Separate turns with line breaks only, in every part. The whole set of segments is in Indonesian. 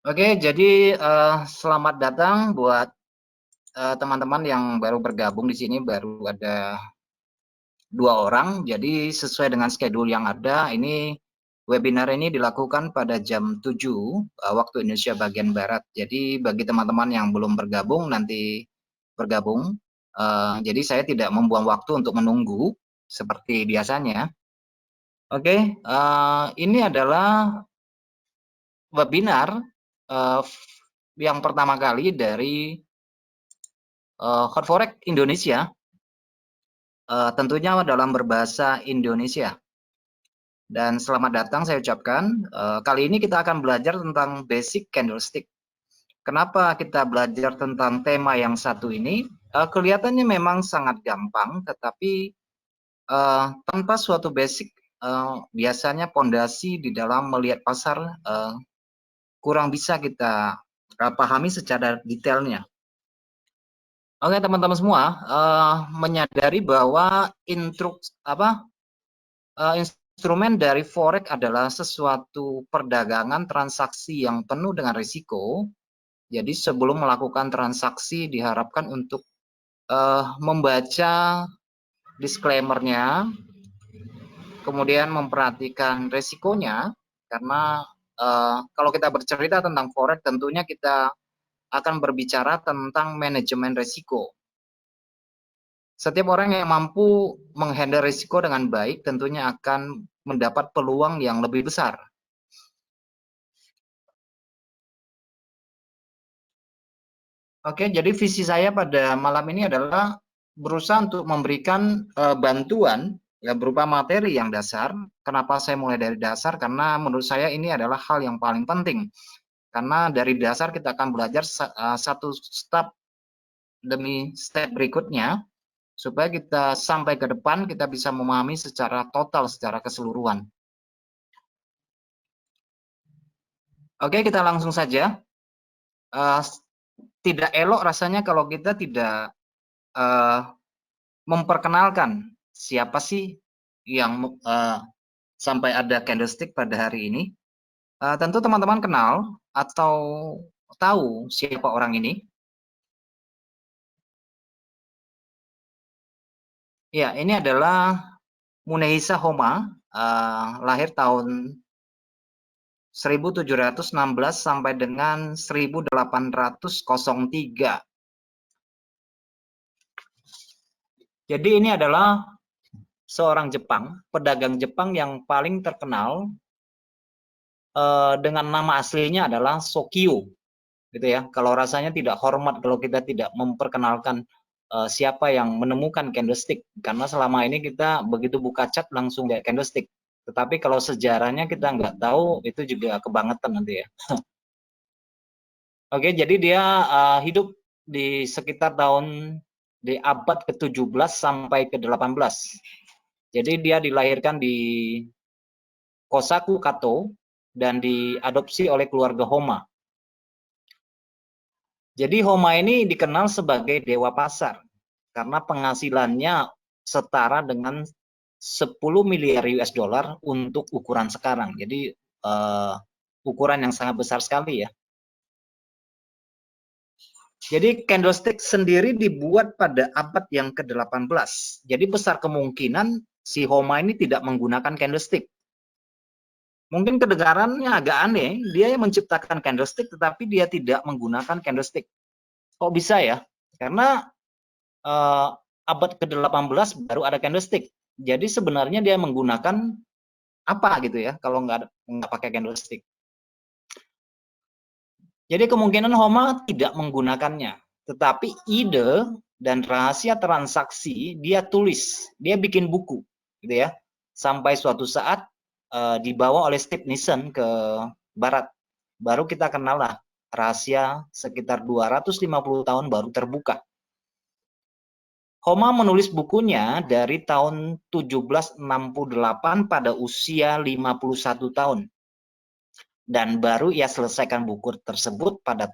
Oke, jadi selamat datang buat teman-teman yang baru bergabung di sini, baru ada 2 orang. Jadi sesuai dengan schedule yang ada, ini webinar ini dilakukan pada jam 7 waktu Indonesia bagian Barat. Jadi bagi teman-teman yang belum bergabung, nanti bergabung. Jadi saya tidak membuang waktu untuk menunggu seperti biasanya. Oke, ini adalah webinar yang pertama kali dari Hot Forex Indonesia, tentunya dalam berbahasa Indonesia. Dan selamat datang saya ucapkan. Kali ini kita akan belajar tentang basic candlestick. Kenapa kita belajar tentang tema yang satu ini? Kelihatannya memang sangat gampang, tetapi tanpa suatu basic, biasanya pondasi di dalam melihat pasar kurang bisa kita pahami secara detailnya. Oke teman-teman semua, menyadari bahwa instrumen dari forex adalah sesuatu perdagangan transaksi yang penuh dengan risiko. Jadi sebelum melakukan transaksi diharapkan untuk membaca disclaimer-nya, kemudian memperhatikan risikonya, karena kalau kita bercerita tentang forex tentunya kita akan berbicara tentang manajemen risiko. Setiap orang yang mampu menghandle risiko dengan baik tentunya akan mendapat peluang yang lebih besar. Oke, jadi visi saya pada malam ini adalah berusaha untuk memberikan bantuan ya berupa materi yang dasar. Kenapa saya mulai dari dasar? Karena menurut saya ini adalah hal yang paling penting. Karena dari dasar kita akan belajar satu step demi step berikutnya supaya kita sampai ke depan kita bisa memahami secara total, secara keseluruhan. Oke, kita langsung saja. Tidak elok rasanya kalau kita tidak memperkenalkan siapa sih yang sampai ada candlestick pada hari ini. Tentu teman-teman kenal atau tahu siapa orang ini. Ya, ini adalah Munehisa Homa, lahir tahun 1716 sampai dengan 1803. Jadi ini adalah seorang Jepang, pedagang Jepang yang paling terkenal dengan nama aslinya adalah Sokyo, gitu ya. Kalau rasanya tidak hormat kalau kita tidak memperkenalkan siapa yang menemukan candlestick, karena selama ini kita begitu buka cat langsung lihat candlestick. Tetapi kalau sejarahnya kita nggak tahu, itu juga kebangetan nanti ya. Oke, jadi dia hidup di sekitar di abad ke-17 sampai ke-18. Jadi dia dilahirkan di Kosaku Kato dan diadopsi oleh keluarga Homa. Jadi Homa ini dikenal sebagai dewa pasar karena penghasilannya setara dengan 10 miliar US dollar untuk ukuran sekarang. Jadi ukuran yang sangat besar sekali ya. Jadi candlestick sendiri dibuat pada abad yang ke-18. Jadi besar kemungkinan si Homa ini tidak menggunakan candlestick. Mungkin kedengarannya agak aneh, dia yang menciptakan candlestick tetapi dia tidak menggunakan candlestick. Kok bisa ya? Karena abad ke-18 baru ada candlestick. Jadi sebenarnya dia menggunakan apa gitu ya kalau nggak pakai candlestick. Jadi kemungkinan Homa tidak menggunakannya. Tetapi ide dan rahasia transaksi dia tulis, dia bikin buku gitu ya. Sampai suatu saat dibawa oleh Steve Nissen ke barat. Baru kita kenal lah rahasia sekitar 250 tahun baru terbuka. Homa menulis bukunya dari tahun 1768 pada usia 51 tahun. Dan baru ia selesaikan buku tersebut pada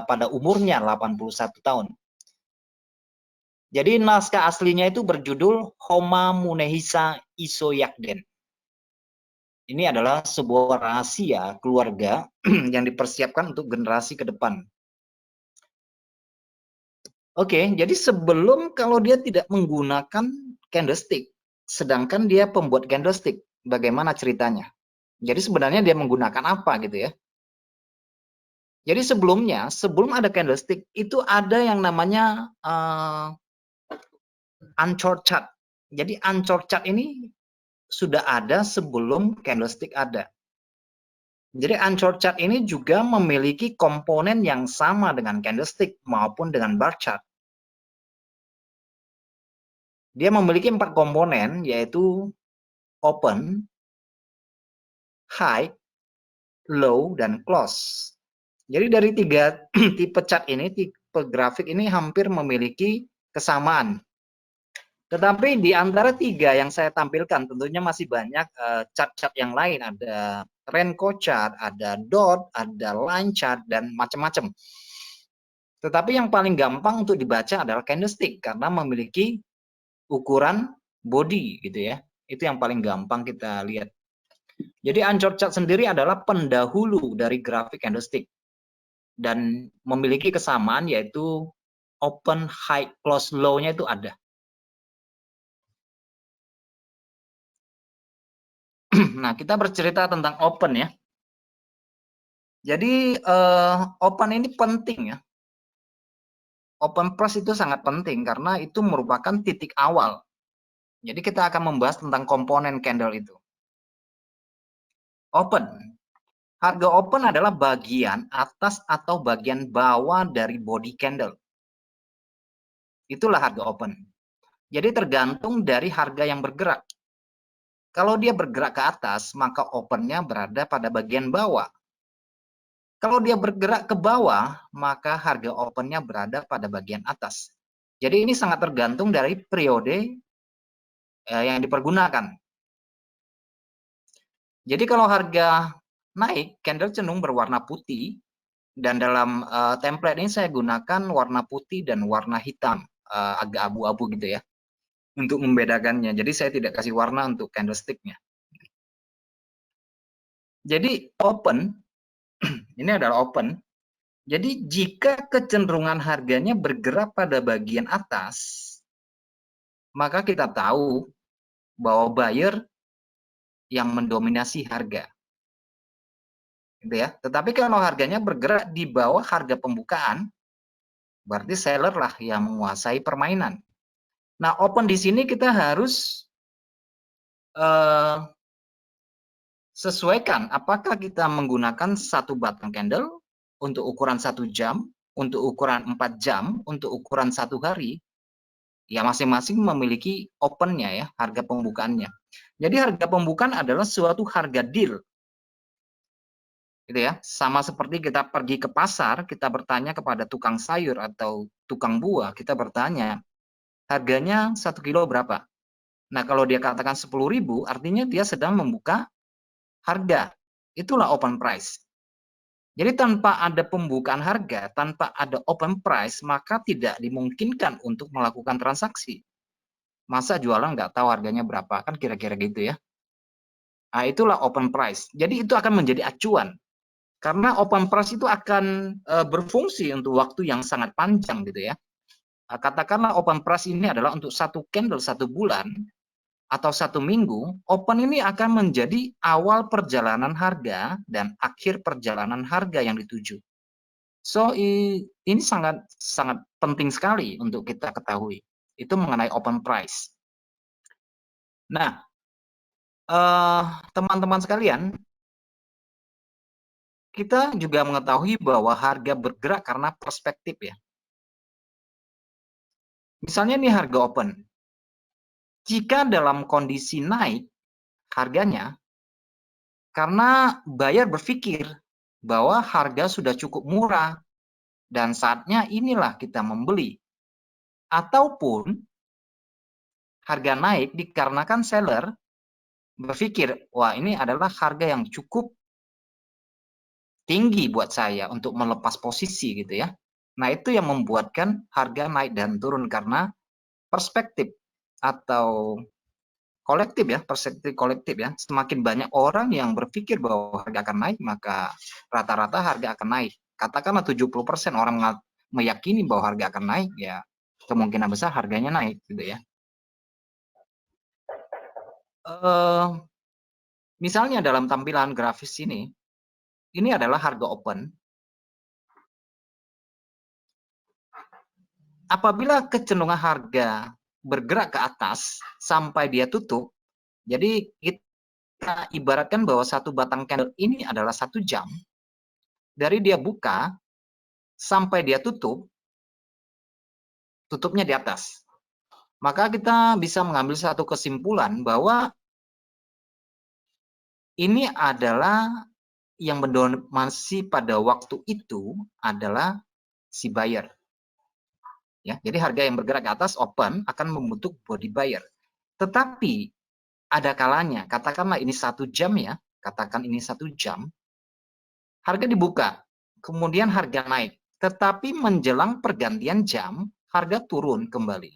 pada umurnya 81 tahun. Jadi naskah aslinya itu berjudul Homa Munehisa Isoyakden. Ini adalah sebuah rahasia keluarga yang dipersiapkan untuk generasi ke depan. Oke, jadi sebelum kalau dia tidak menggunakan candlestick, sedangkan dia pembuat candlestick, bagaimana ceritanya? Jadi sebenarnya dia menggunakan apa gitu ya? Jadi sebelumnya, sebelum ada candlestick, itu ada yang namanya Anchor chart. Jadi Anchor chart ini sudah ada sebelum candlestick ada. Jadi Anchor chart ini juga memiliki komponen yang sama dengan candlestick maupun dengan bar chart. Dia memiliki 4 komponen, yaitu open, high, low, dan close. Jadi dari 3 tipe chart ini, tipe grafik ini hampir memiliki kesamaan. Tetapi di antara 3 yang saya tampilkan, tentunya masih banyak chart-chart yang lain. Ada Renko chart, ada dot, ada line chart, dan macam-macam. Tetapi yang paling gampang untuk dibaca adalah candlestick, karena memiliki ukuran body gitu ya. Itu yang paling gampang kita lihat. Jadi Anchor chart sendiri adalah pendahulu dari grafik candlestick. Dan memiliki kesamaan yaitu open, high, close, low-nya itu ada. Nah, kita bercerita tentang open ya. Jadi open ini penting ya. Open price itu sangat penting karena itu merupakan titik awal. Jadi kita akan membahas tentang komponen candle itu. Open. Harga open adalah bagian atas atau bagian bawah dari body candle. Itulah harga open. Jadi tergantung dari harga yang bergerak. Kalau dia bergerak ke atas, maka opennya berada pada bagian bawah. Kalau dia bergerak ke bawah, maka harga opennya berada pada bagian atas. Jadi ini sangat tergantung dari periode yang dipergunakan. Jadi kalau harga naik, candle cenderung berwarna putih, dan dalam template ini saya gunakan warna putih dan warna hitam, agak abu-abu gitu ya, untuk membedakannya. Jadi saya tidak kasih warna untuk candlestick-nya. Jadi open, ini adalah open. Jadi jika kecenderungan harganya bergerak pada bagian atas, maka kita tahu bahwa buyer yang mendominasi harga. Gitu ya. Tetapi kalau harganya bergerak di bawah harga pembukaan, berarti seller lah yang menguasai permainan. Nah, open di sini kita harus sesuaikan apakah kita menggunakan satu batang candle untuk ukuran 1 jam, untuk ukuran 4 jam, untuk ukuran 1 hari. Ya masing-masing memiliki opennya ya, harga pembukaannya. Jadi harga pembukaan adalah suatu harga deal. Gitu ya. Sama seperti kita pergi ke pasar, kita bertanya kepada tukang sayur atau tukang buah, kita bertanya, harganya 1 kilo berapa? Nah, kalau dia katakan 10.000, artinya dia sedang membuka harga. Itulah open price. Jadi tanpa ada pembukaan harga, tanpa ada open price, maka tidak dimungkinkan untuk melakukan transaksi. Masa jualan nggak tahu harganya berapa, kan kira-kira gitu ya. Nah, itulah open price. Jadi itu akan menjadi acuan. Karena open price itu akan berfungsi untuk waktu yang sangat panjang gitu ya. Katakanlah open price ini adalah untuk 1 candle 1 bulan, atau 1 minggu, open ini akan menjadi awal perjalanan harga dan akhir perjalanan harga yang dituju. So, ini sangat penting sekali untuk kita ketahui. Itu mengenai open price. Nah, teman-teman sekalian, kita juga mengetahui bahwa harga bergerak karena perspektif ya. Misalnya ini harga open. Jika dalam kondisi naik harganya, karena buyer berpikir bahwa harga sudah cukup murah dan saatnya inilah kita membeli. Ataupun harga naik dikarenakan seller berpikir, wah ini adalah harga yang cukup tinggi buat saya untuk melepas posisi gitu ya. Nah itu yang membuatkan harga naik dan turun karena perspektif atau kolektif ya, persepsi kolektif ya. Semakin banyak orang yang berpikir bahwa harga akan naik, maka rata-rata harga akan naik. Katakanlah 70% orang meyakini bahwa harga akan naik, ya kemungkinan besar harganya naik gitu ya. Misalnya dalam tampilan grafis ini adalah harga open. Apabila kecenderungan harga bergerak ke atas sampai dia tutup, jadi kita ibaratkan bahwa satu batang candle ini adalah 1 jam. Dari dia buka sampai dia tutup, tutupnya di atas. Maka kita bisa mengambil satu kesimpulan bahwa ini adalah yang mendominasi pada waktu itu adalah si buyer. Ya, jadi harga yang bergerak ke atas open akan membentuk body buyer. Tetapi ada kalanya, katakanlah ini 1 jam ya, katakan ini 1 jam, harga dibuka, kemudian harga naik. Tetapi menjelang pergantian jam, harga turun kembali.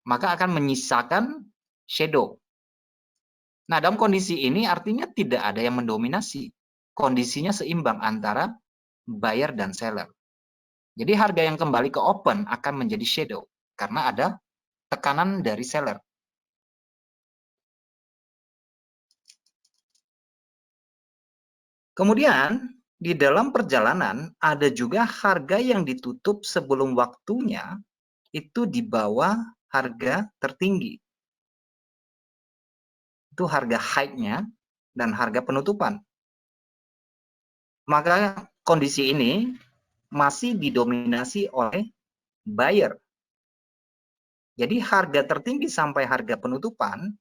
Maka akan menyisakan shadow. Nah, dalam kondisi ini artinya tidak ada yang mendominasi. Kondisinya seimbang antara buyer dan seller. Jadi harga yang kembali ke open akan menjadi shadow karena ada tekanan dari seller. Kemudian di dalam perjalanan ada juga harga yang ditutup sebelum waktunya itu di bawah harga tertinggi. Itu harga high-nya dan harga penutupan. Maka kondisi ini masih didominasi oleh buyer. Jadi harga tertinggi sampai harga penutupan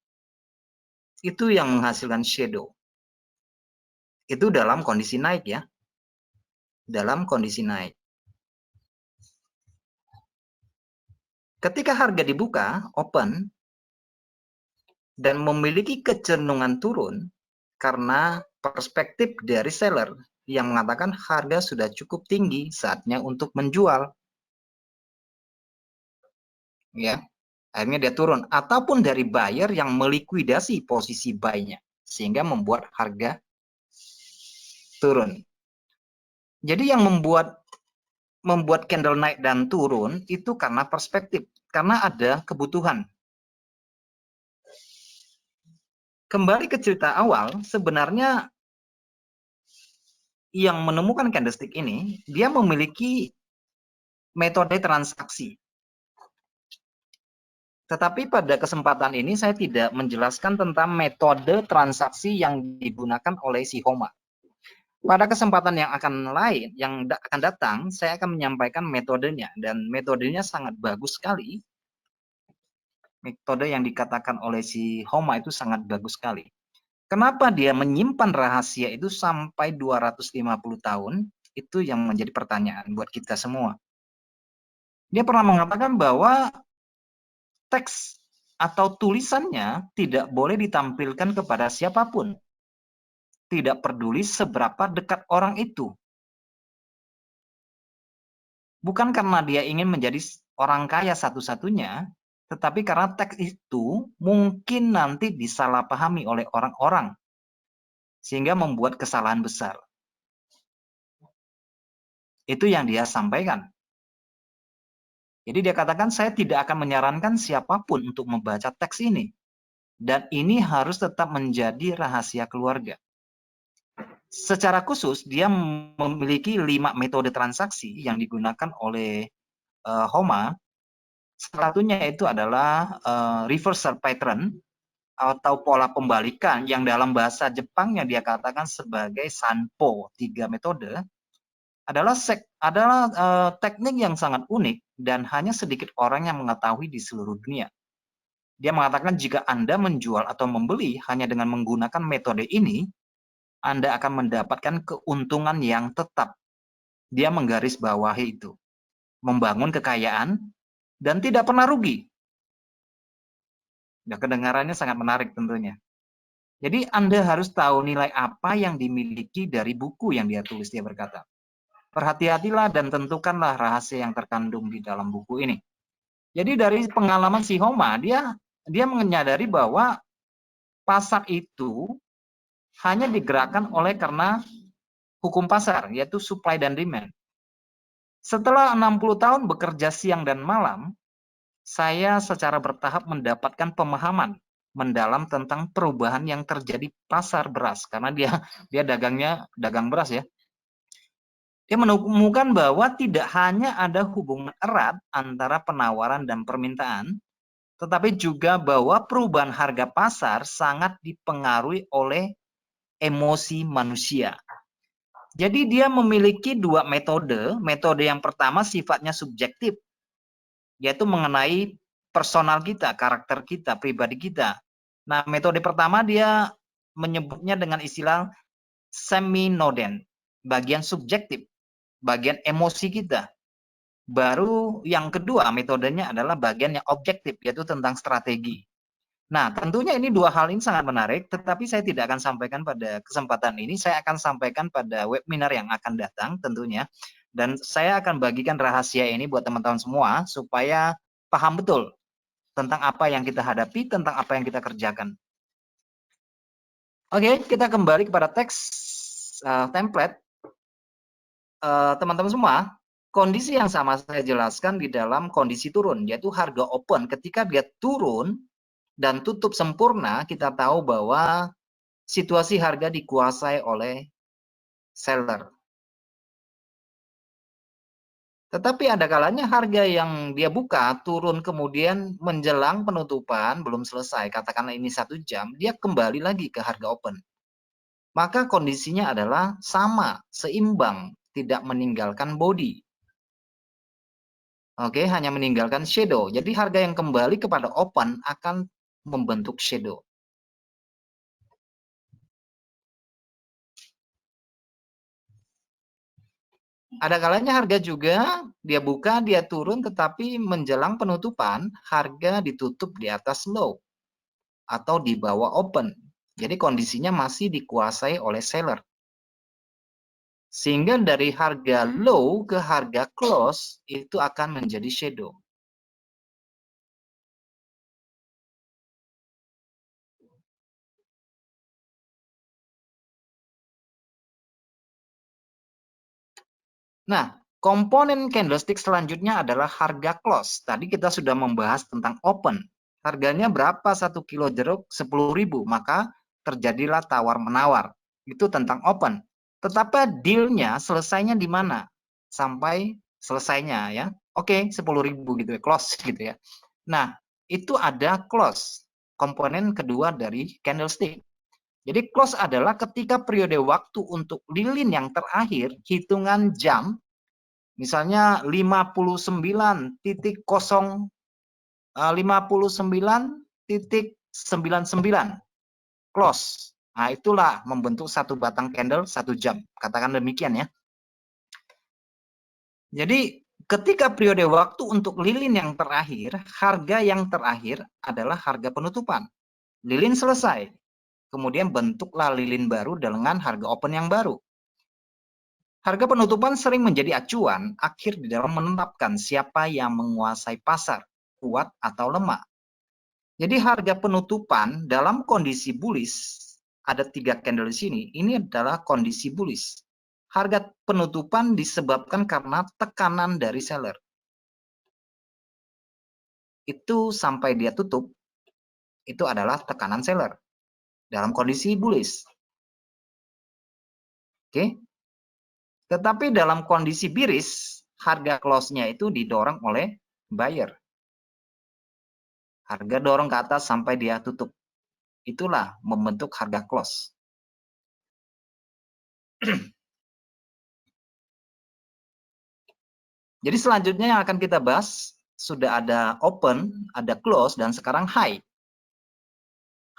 itu yang menghasilkan shadow. Itu dalam kondisi naik ya. Dalam kondisi naik. Ketika harga dibuka, open, dan memiliki kecenderungan turun karena perspektif dari seller yang mengatakan harga sudah cukup tinggi, saatnya untuk menjual. Ya, akhirnya dia turun. Ataupun dari buyer yang melikuidasi posisi buy-nya, sehingga membuat harga turun. Jadi yang membuat candle naik dan turun itu karena perspektif, karena ada kebutuhan. Kembali ke cerita awal, sebenarnya yang menemukan candlestick ini, dia memiliki metode transaksi. Tetapi pada kesempatan ini saya tidak menjelaskan tentang metode transaksi yang digunakan oleh si Homa. Pada kesempatan yang akan datang, saya akan menyampaikan metodenya, dan metodenya sangat bagus sekali. Metode yang dikatakan oleh si Homa itu sangat bagus sekali. Kenapa dia menyimpan rahasia itu sampai 250 tahun? Itu yang menjadi pertanyaan buat kita semua. Dia pernah mengatakan bahwa teks atau tulisannya tidak boleh ditampilkan kepada siapapun. Tidak peduli seberapa dekat orang itu. Bukan karena dia ingin menjadi orang kaya satu-satunya, tetapi karena teks itu mungkin nanti disalahpahami oleh orang-orang, sehingga membuat kesalahan besar. Itu yang dia sampaikan. Jadi dia katakan, saya tidak akan menyarankan siapapun untuk membaca teks ini. Dan ini harus tetap menjadi rahasia keluarga. Secara khusus, dia memiliki 5 metode transaksi yang digunakan oleh Homa. Satunya itu adalah reversal pattern atau pola pembalikan yang dalam bahasa Jepangnya dia katakan sebagai sanpo. 3 metode adalah teknik yang sangat unik dan hanya sedikit orang yang mengetahui di seluruh dunia. Dia mengatakan jika Anda menjual atau membeli hanya dengan menggunakan metode ini, Anda akan mendapatkan keuntungan yang tetap. Dia menggarisbawahi itu. Membangun kekayaan dan tidak pernah rugi. Ya, kedengarannya sangat menarik tentunya. Jadi Anda harus tahu nilai apa yang dimiliki dari buku yang dia tulis, dia berkata. Berhati-hatilah dan tentukanlah rahasia yang terkandung di dalam buku ini. Jadi dari pengalaman si Homa, dia menyadari bahwa pasar itu hanya digerakkan oleh karena hukum pasar, yaitu supply dan demand. Setelah 60 tahun bekerja siang dan malam, saya secara bertahap mendapatkan pemahaman mendalam tentang perubahan yang terjadi pasar beras, karena dia dagang beras ya. Dia menemukan bahwa tidak hanya ada hubungan erat antara penawaran dan permintaan, tetapi juga bahwa perubahan harga pasar sangat dipengaruhi oleh emosi manusia. Jadi dia memiliki dua metode. Metode yang pertama sifatnya subjektif, yaitu mengenai personal kita, karakter kita, pribadi kita. Nah, metode pertama dia menyebutnya dengan istilah seminoden, bagian subjektif, bagian emosi kita. Baru yang kedua metodenya adalah bagian yang objektif, yaitu tentang strategi. Nah, tentunya ini dua hal ini sangat menarik, tetapi saya tidak akan sampaikan pada kesempatan ini. Saya akan sampaikan pada webinar yang akan datang tentunya. Dan saya akan bagikan rahasia ini buat teman-teman semua, supaya paham betul tentang apa yang kita hadapi, tentang apa yang kita kerjakan. Oke, kita kembali kepada teks template. Teman-teman semua, kondisi yang sama saya jelaskan di dalam kondisi turun, yaitu harga open. Ketika dia turun dan tutup sempurna, kita tahu bahwa situasi harga dikuasai oleh seller. Tetapi ada kalanya harga yang dia buka turun kemudian menjelang penutupan belum selesai, katakanlah ini 1 jam, dia kembali lagi ke harga open. Maka kondisinya adalah sama, seimbang, tidak meninggalkan body. Oke, hanya meninggalkan shadow. Jadi harga yang kembali kepada open akan membentuk shadow. Ada kalanya harga juga dia buka, dia turun, tetapi menjelang penutupan harga ditutup di atas low atau di bawah open. Jadi kondisinya masih dikuasai oleh seller. Sehingga dari harga low ke harga close itu akan menjadi shadow. Nah, komponen candlestick selanjutnya adalah harga close. Tadi kita sudah membahas tentang open. Harganya berapa 1 kilo jeruk? 10.000. Maka terjadilah tawar-menawar. Itu tentang open. Tetapi dealnya selesainya di mana? Sampai selesainya ya. Oke, 10.000 gitu ya, close gitu ya. Nah, itu ada close. Komponen kedua dari candlestick. Jadi close adalah ketika periode waktu untuk lilin yang terakhir, hitungan jam, misalnya 59.99 close. Nah, itulah membentuk satu batang candle 1 jam. Katakan demikian ya. Jadi ketika periode waktu untuk lilin yang terakhir, harga yang terakhir adalah harga penutupan. Lilin selesai. Kemudian bentuklah lilin baru dengan harga open yang baru. Harga penutupan sering menjadi acuan akhir di dalam menetapkan siapa yang menguasai pasar, kuat atau lemah. Jadi harga penutupan dalam kondisi bullish, ada 3 candle di sini, ini adalah kondisi bullish. Harga penutupan disebabkan karena tekanan dari seller. Itu sampai dia tutup, itu adalah tekanan seller dalam kondisi bullish. Oke. Tetapi dalam kondisi bearish, harga close-nya itu didorong oleh buyer. Harga dorong ke atas sampai dia tutup. Itulah membentuk harga close. Jadi selanjutnya yang akan kita bahas, sudah ada open, ada close, dan sekarang high.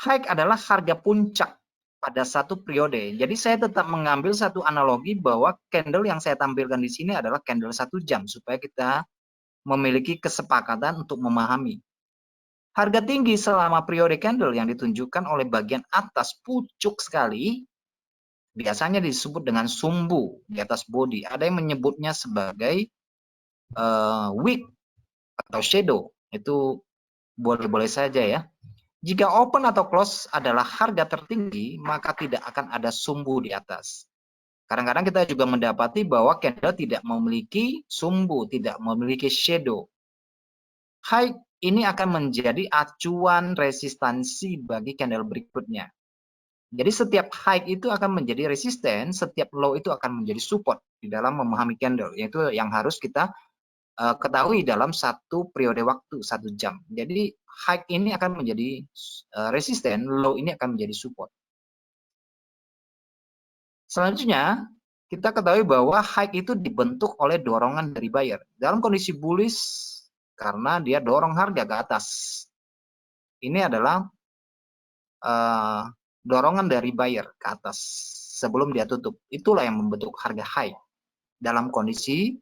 High adalah harga puncak pada satu periode. Jadi saya tetap mengambil satu analogi bahwa candle yang saya tampilkan di sini adalah candle 1 jam, supaya kita memiliki kesepakatan untuk memahami. Harga tinggi selama periode candle yang ditunjukkan oleh bagian atas pucuk sekali, biasanya disebut dengan sumbu di atas body. Ada yang menyebutnya sebagai wick atau shadow. Itu boleh-boleh saja ya. Jika open atau close adalah harga tertinggi, maka tidak akan ada sumbu di atas. Kadang-kadang kita juga mendapati bahwa candle tidak memiliki sumbu, tidak memiliki shadow. High ini akan menjadi acuan resistansi bagi candle berikutnya. Jadi setiap high itu akan menjadi resisten, setiap low itu akan menjadi support di dalam memahami candle. Yaitu yang harus kita ketahui dalam satu periode waktu, 1 jam. Jadi high ini akan menjadi resisten, low ini akan menjadi support. Selanjutnya, kita ketahui bahwa high itu dibentuk oleh dorongan dari buyer. Dalam kondisi bullish, karena dia dorong harga ke atas. Ini adalah dorongan dari buyer ke atas sebelum dia tutup. Itulah yang membentuk harga high dalam kondisi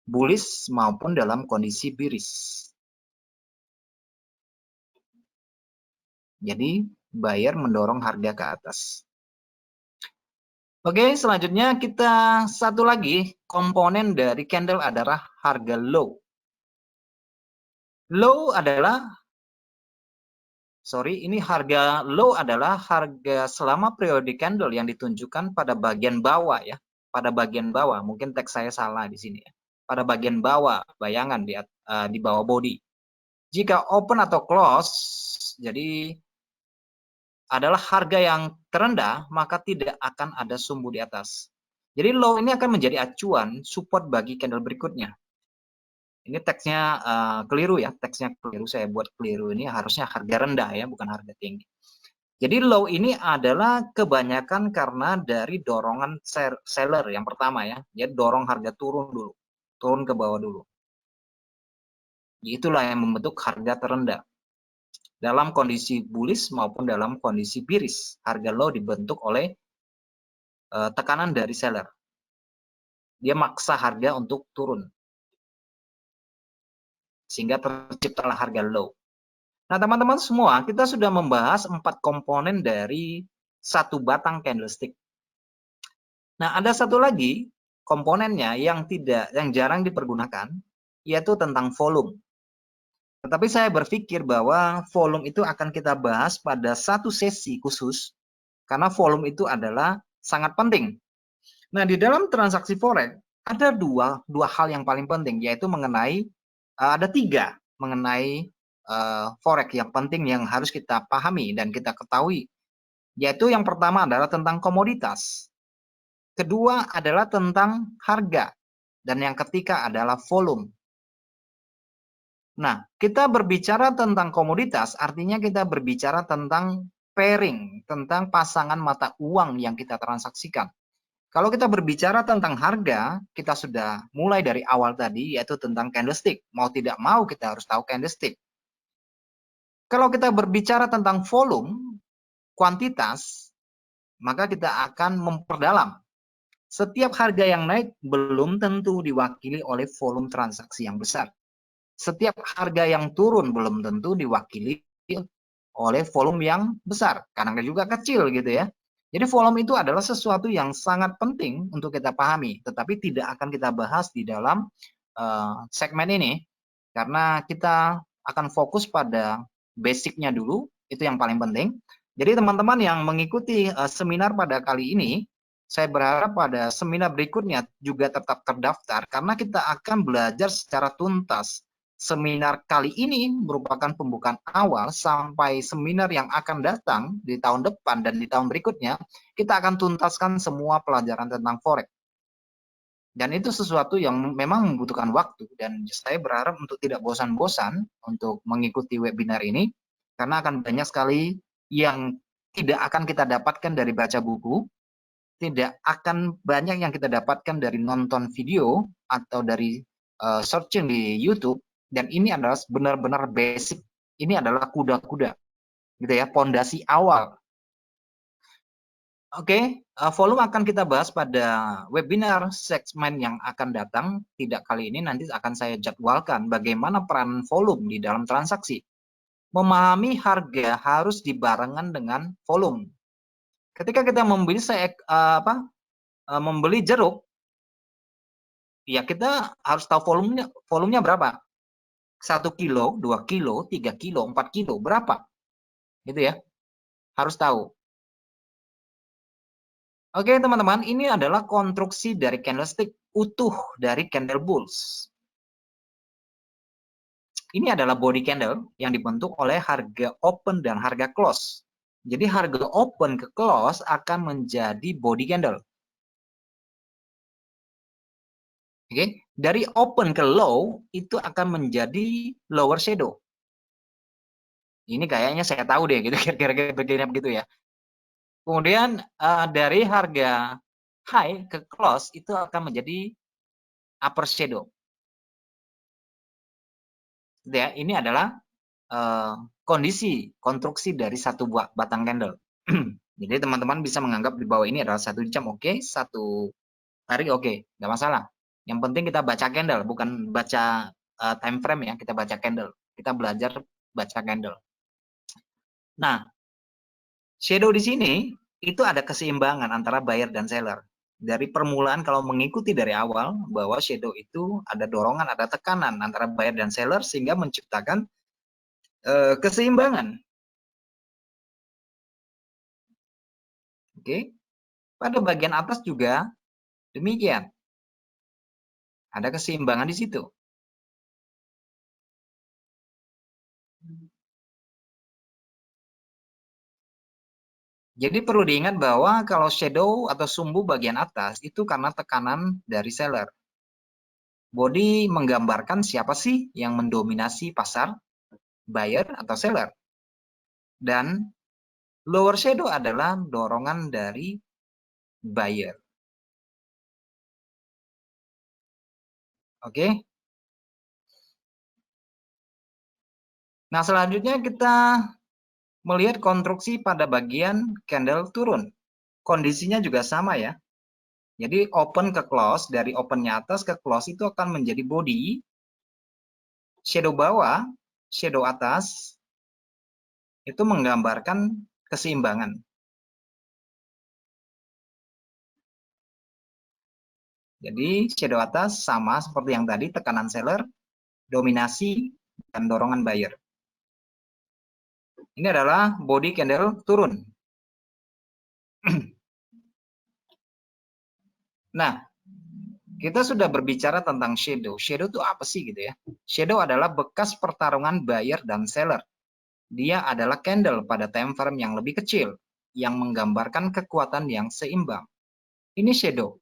bullish maupun dalam kondisi bearish. Jadi buyer mendorong harga ke atas. Oke, selanjutnya kita satu lagi komponen dari candle adalah harga low. Ini harga low adalah harga selama periode candle yang ditunjukkan pada bagian bawah ya. Pada bagian bawah, mungkin teks saya salah di sini ya. Pada bagian bawah, bayangan di bawah body. Jika open atau close, jadi adalah harga yang terendah, maka tidak akan ada sumbu di atas. Jadi low ini akan menjadi acuan support bagi candle berikutnya. Ini teksnya keliru ya, teksnya keliru, saya buat keliru, ini harusnya harga rendah ya, bukan harga tinggi. Jadi low ini adalah kebanyakan karena dari dorongan seller yang pertama ya, dia dorong harga turun dulu, turun ke bawah dulu. Itulah yang membentuk harga terendah. Dalam kondisi bullish maupun dalam kondisi bearish, harga low dibentuk oleh tekanan dari seller. Dia maksa harga untuk turun, sehingga terciptalah harga low. Nah, teman-teman semua, kita sudah membahas 4 komponen dari satu batang candlestick. Nah, ada satu lagi komponennya yang jarang dipergunakan, yaitu tentang volume. Tetapi saya berpikir bahwa volume itu akan kita bahas pada satu sesi khusus, karena volume itu adalah sangat penting. Nah, di dalam transaksi forex ada dua hal yang paling penting, yaitu mengenai ada 3 mengenai forex yang penting yang harus kita pahami dan kita ketahui. Yaitu yang pertama adalah tentang komoditas. Kedua adalah tentang harga. Dan yang ketiga adalah volume. Nah, kita berbicara tentang komoditas, artinya kita berbicara tentang pairing, tentang pasangan mata uang yang kita transaksikan. Kalau kita berbicara tentang harga, kita sudah mulai dari awal tadi, yaitu tentang candlestick. Mau tidak mau kita harus tahu candlestick. Kalau kita berbicara tentang volume, kuantitas, maka kita akan memperdalam. Setiap harga yang naik belum tentu diwakili oleh volume transaksi yang besar. Setiap harga yang turun belum tentu diwakili oleh volume yang besar, kadang juga kecil gitu ya. Jadi volume itu adalah sesuatu yang sangat penting untuk kita pahami, tetapi tidak akan kita bahas di dalam segmen ini, karena kita akan fokus pada basicnya dulu, itu yang paling penting. Jadi teman-teman yang mengikuti seminar pada kali ini, saya berharap pada seminar berikutnya juga tetap terdaftar, karena kita akan belajar secara tuntas. Seminar kali ini merupakan pembukaan awal sampai seminar yang akan datang di tahun depan dan di tahun berikutnya, kita akan tuntaskan semua pelajaran tentang forex. Dan itu sesuatu yang memang membutuhkan waktu, dan saya berharap untuk tidak bosan-bosan untuk mengikuti webinar ini, karena akan banyak sekali yang tidak akan kita dapatkan dari baca buku, tidak akan banyak yang kita dapatkan dari nonton video atau dari searching di YouTube. Dan ini adalah benar-benar basic, ini adalah kuda-kuda gitu ya, pondasi awal. Oke, volume akan kita bahas pada webinar segmen yang akan datang. Tidak kali ini, nanti akan saya jadwalkan bagaimana peran volume di dalam transaksi. Memahami harga harus dibarengan dengan volume. Ketika kita membeli membeli jeruk, ya kita harus tahu volumenya berapa. 1 kilo, 2 kilo, 3 kilo, 4 kilo, berapa? Gitu ya. Harus tahu. Oke, teman-teman, ini adalah konstruksi dari candlestick utuh dari candle bulls. Ini adalah body candle yang dibentuk oleh harga open dan harga close. Jadi harga open ke close akan menjadi body candle. Oke, dari open ke low itu akan menjadi lower shadow. Ini kayaknya saya tahu deh, gitu kira-kira begini begitu ya. Kemudian dari harga high ke close itu akan menjadi upper shadow. Ya, ini adalah kondisi konstruksi dari satu buah batang candle. Jadi teman-teman bisa menganggap di bawah ini adalah 1 jam oke, 1 hari oke, nggak masalah. Yang penting kita baca candle, bukan baca time frame ya, kita baca candle. Kita belajar baca candle. Nah, shadow di sini itu ada keseimbangan antara buyer dan seller. Dari permulaan kalau mengikuti dari awal bahwa shadow itu ada dorongan, ada tekanan antara buyer dan seller sehingga menciptakan keseimbangan. Oke. Pada bagian atas juga demikian. Ada keseimbangan di situ. Jadi perlu diingat bahwa kalau shadow atau sumbu bagian atas itu karena tekanan dari seller. Body menggambarkan siapa sih yang mendominasi pasar, buyer atau seller. Dan lower shadow adalah dorongan dari buyer. Oke. Nah, selanjutnya kita melihat konstruksi pada bagian candle turun. Kondisinya juga sama ya. Jadi open ke close, dari opennya atas ke close itu akan menjadi body, shadow bawah, shadow atas, itu menggambarkan keseimbangan. Jadi shadow atas sama seperti yang tadi, tekanan seller, dominasi, dan dorongan buyer. Ini adalah body candle turun. Nah, kita sudah berbicara tentang shadow. Shadow itu apa sih gitu ya? Shadow adalah bekas pertarungan buyer dan seller. Dia adalah candle pada time frame yang lebih kecil, yang menggambarkan kekuatan yang seimbang. Ini shadow.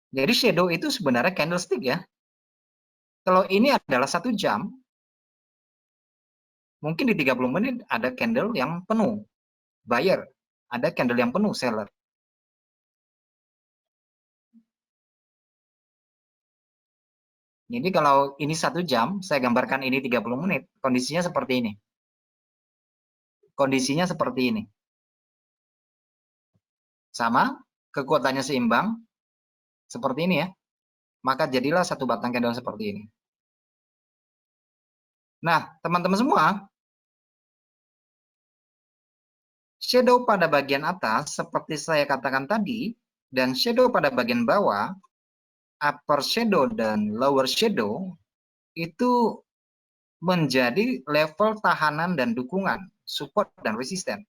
Jadi shadow itu sebenarnya candlestick ya. Kalau ini adalah 1 jam, mungkin di 30 menit ada candle yang penuh, buyer. Ada candle yang penuh, seller. Jadi kalau ini 1 jam, saya gambarkan ini 30 menit, kondisinya seperti ini. Kondisinya seperti ini. Sama, kekuatannya seimbang, seperti ini ya. Maka jadilah satu batang candle seperti ini. Nah, teman-teman semua, shadow pada bagian atas, seperti saya katakan tadi, dan shadow pada bagian bawah, upper shadow dan lower shadow, itu menjadi level tahanan dan dukungan, support dan resisten.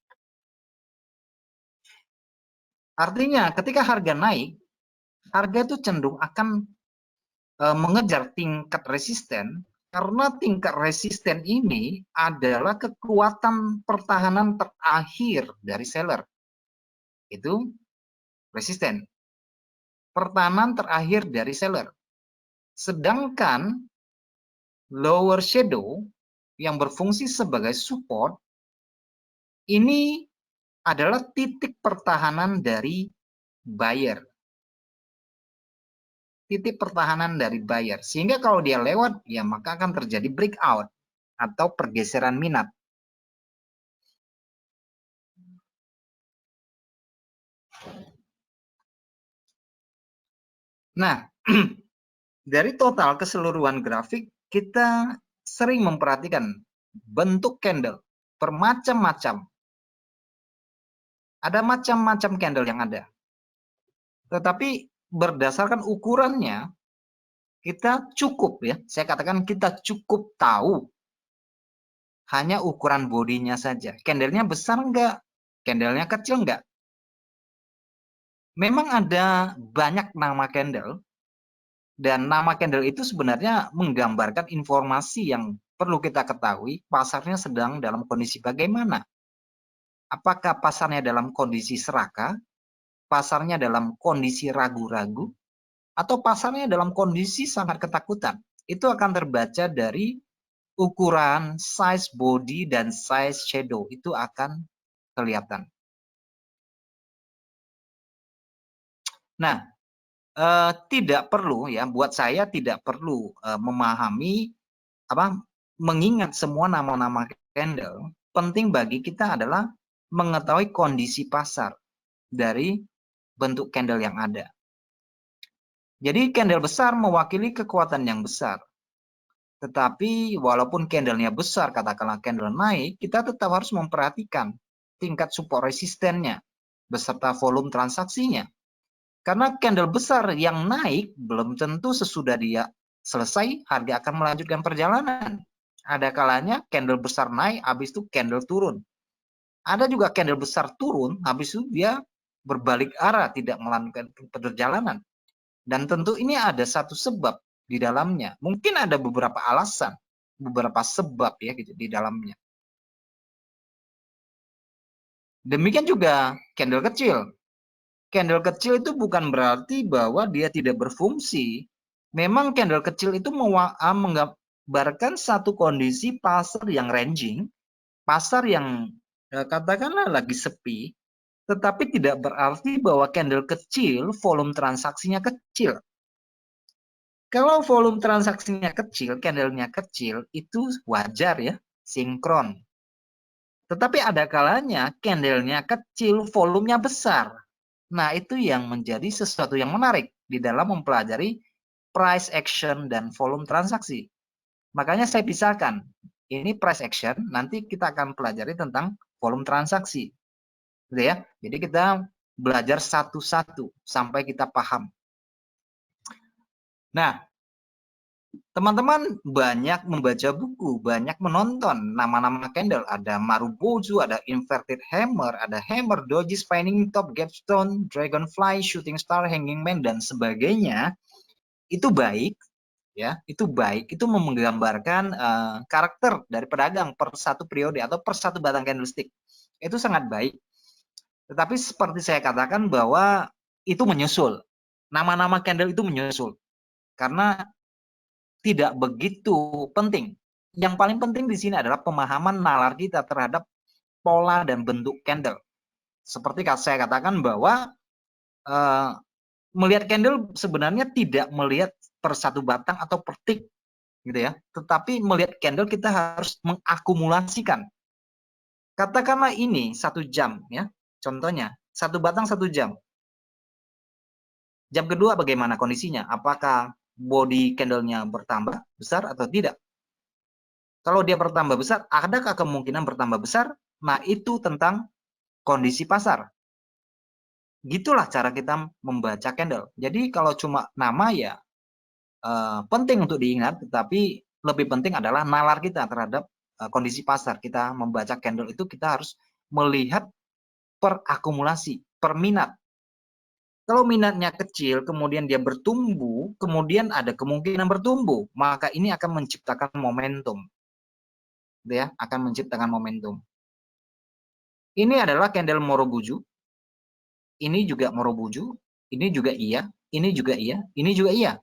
Artinya, ketika harga naik, harga itu cenderung akan mengejar tingkat resisten, karena tingkat resisten ini adalah kekuatan pertahanan terakhir dari seller. Itu resisten. Pertahanan terakhir dari seller. Sedangkan lower shadow yang berfungsi sebagai support, ini adalah titik pertahanan dari buyer. Titik pertahanan dari buyer. Sehingga kalau dia lewat, ya maka akan terjadi breakout atau pergeseran minat. Nah, dari total keseluruhan grafik, kita sering memperhatikan bentuk candle bermacam-macam. Ada macam-macam candle yang ada. Tetapi berdasarkan ukurannya, Kita cukup ya, saya katakan kita cukup tahu hanya ukuran bodinya saja. Candlenya besar enggak? Candlenya kecil enggak? Memang ada banyak nama candle, dan nama candle itu sebenarnya menggambarkan informasi yang perlu kita ketahui pasarnya sedang dalam kondisi bagaimana. Apakah pasarnya dalam kondisi serakah, pasarnya dalam kondisi ragu-ragu, atau pasarnya dalam kondisi sangat ketakutan. Itu akan terbaca dari ukuran, size body, dan size shadow. Itu akan kelihatan. Nah, tidak perlu ya, buat saya tidak perlu memahami mengingat semua nama-nama candle. Penting bagi kita adalah mengetahui kondisi pasar dari bentuk candle yang ada. Jadi candle besar mewakili kekuatan yang besar. Tetapi walaupun candlenya besar, katakanlah candle naik, kita tetap harus memperhatikan tingkat support resistennya beserta volume transaksinya. Karena candle besar yang naik belum tentu sesudah dia selesai harga akan melanjutkan perjalanan. Ada kalanya candle besar naik, habis itu candle turun. Ada juga candle besar turun, habis itu dia berbalik arah, tidak melanjutkan perjalanan. Dan tentu ini ada satu sebab di dalamnya. Mungkin ada beberapa alasan, beberapa sebab ya gitu di dalamnya. Demikian juga candle kecil. Candle kecil itu bukan berarti bahwa dia tidak berfungsi. Memang candle kecil itu menggambarkan satu kondisi pasar yang ranging, pasar yang katakanlah lagi sepi, tetapi tidak berarti bahwa candle kecil volume transaksinya kecil. Kalau volume transaksinya kecil, candlenya kecil, itu wajar ya, sinkron. Tetapi ada kalanya candlenya kecil, volumenya besar. Nah, itu yang menjadi sesuatu yang menarik di dalam mempelajari price action dan volume transaksi. Makanya saya pisahkan. Ini price action, nanti kita akan pelajari tentang volume transaksi. Gitu ya. Jadi kita belajar satu-satu sampai kita paham. Nah, teman-teman banyak membaca buku, banyak menonton nama-nama candle. Ada Marubozu, ada Inverted Hammer, ada Hammer, Doji, Spinning Top, Gapstone, Dragonfly, Shooting Star, Hanging Man, dan sebagainya. Itu baik, ya. Itu baik. Itu menggambarkan karakter dari pedagang per satu periode atau per satu batang candlestick. Itu sangat baik. Tetapi seperti saya katakan bahwa itu menyusul. Nama-nama candle itu menyusul. Karena tidak begitu penting. Yang paling penting di sini adalah pemahaman nalar kita terhadap pola dan bentuk candle. Seperti saya katakan bahwa melihat candle sebenarnya tidak melihat per satu batang atau per tick gitu ya. Tetapi melihat candle kita harus mengakumulasikan. Katakanlah ini 1 jam ya. Contohnya, 1 batang 1 jam. Jam kedua bagaimana kondisinya? Apakah body candlenya bertambah besar atau tidak? Kalau dia bertambah besar, adakah kemungkinan bertambah besar? Nah, itu tentang kondisi pasar. Gitulah cara kita membaca candle. Jadi kalau cuma nama ya penting untuk diingat, tetapi lebih penting adalah nalar kita terhadap kondisi pasar. Kita membaca candle itu kita harus melihat per akumulasi, per minat. Kalau minatnya kecil, kemudian dia bertumbuh, kemudian ada kemungkinan bertumbuh, maka ini akan menciptakan momentum. Ya, akan menciptakan momentum. Ini adalah candle Marubozu. Ini juga Marubozu. Ini juga iya. Ini juga iya. Ini juga iya.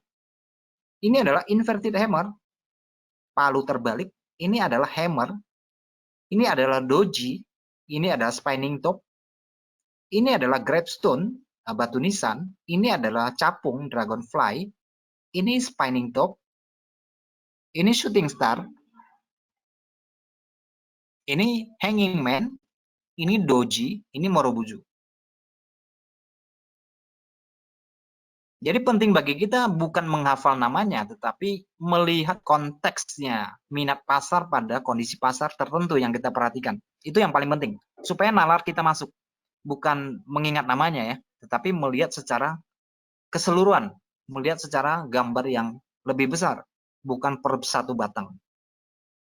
Ini adalah inverted hammer. Palu terbalik. Ini adalah hammer. Ini adalah doji. Ini adalah spinning top. Ini adalah gravestone, batu nisan. Ini adalah capung, dragonfly. Ini spinning top. Ini shooting star. Ini hanging man. Ini doji. Ini Marubozu. Jadi penting bagi kita bukan menghafal namanya, tetapi melihat konteksnya, minat pasar pada kondisi pasar tertentu yang kita perhatikan. Itu yang paling penting, supaya nalar kita masuk. Bukan mengingat namanya ya, tetapi melihat secara keseluruhan, melihat secara gambar yang lebih besar, bukan per satu batang.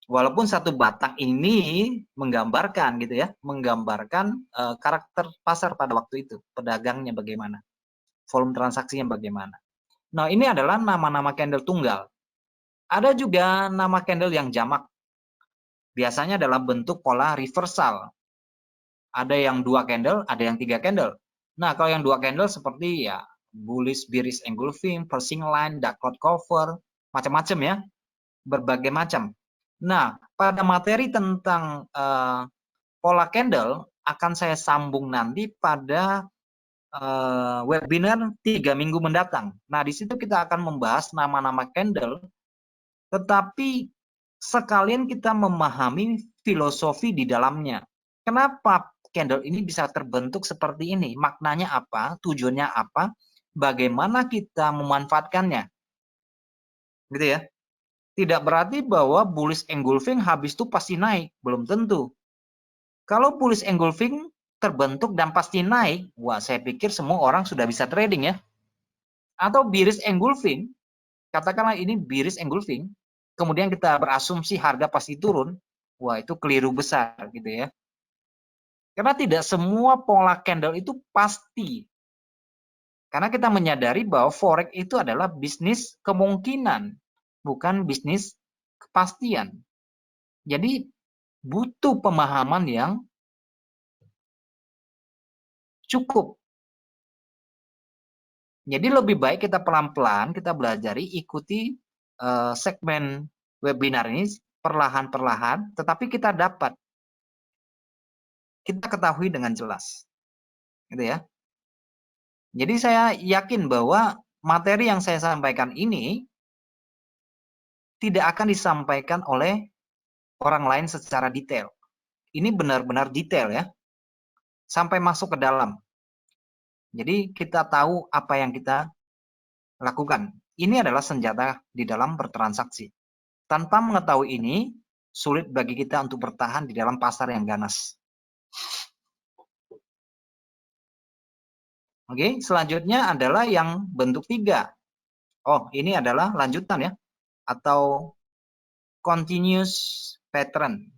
Walaupun satu batang ini menggambarkan gitu ya, menggambarkan karakter pasar pada waktu itu, pedagangnya bagaimana, volume transaksinya bagaimana. Nah, ini adalah nama-nama candle tunggal. Ada juga nama candle yang jamak. Biasanya dalam bentuk pola reversal. Ada yang 2 candle, ada yang 3 candle. Nah, kalau yang 2 candle seperti ya bullish, bearish engulfing, pulsing line, dark cloud cover, macam-macam ya, berbagai macam. Nah, pada materi tentang pola candle akan saya sambung nanti pada webinar 3 minggu mendatang. Nah, di situ kita akan membahas nama-nama candle, tetapi sekalian kita memahami filosofi di dalamnya. Kenapa candle ini bisa terbentuk seperti ini? Maknanya apa? Tujuannya apa? Bagaimana kita memanfaatkannya? Gitu ya. Tidak berarti bahwa bullish engulfing habis itu pasti naik, belum tentu. Kalau bullish engulfing terbentuk dan pasti naik, wah saya pikir semua orang sudah bisa trading ya. Atau bearish engulfing, katakanlah ini bearish engulfing, kemudian kita berasumsi harga pasti turun, wah itu keliru besar gitu ya. Karena tidak semua pola candle itu pasti. Karena kita menyadari bahwa forex itu adalah bisnis kemungkinan, bukan bisnis kepastian. Jadi butuh pemahaman yang cukup. Jadi lebih baik kita pelan-pelan kita belajari, ikuti segmen webinar ini perlahan-perlahan, tetapi kita ketahui dengan jelas, gitu ya. Jadi saya yakin bahwa materi yang saya sampaikan ini tidak akan disampaikan oleh orang lain secara detail. Ini benar-benar detail ya, sampai masuk ke dalam. Jadi kita tahu apa yang kita lakukan. Ini adalah senjata di dalam bertransaksi. Tanpa mengetahui ini, sulit bagi kita untuk bertahan di dalam pasar yang ganas. Oke, selanjutnya adalah yang bentuk 3. Oh, ini adalah lanjutan ya, atau continuous pattern.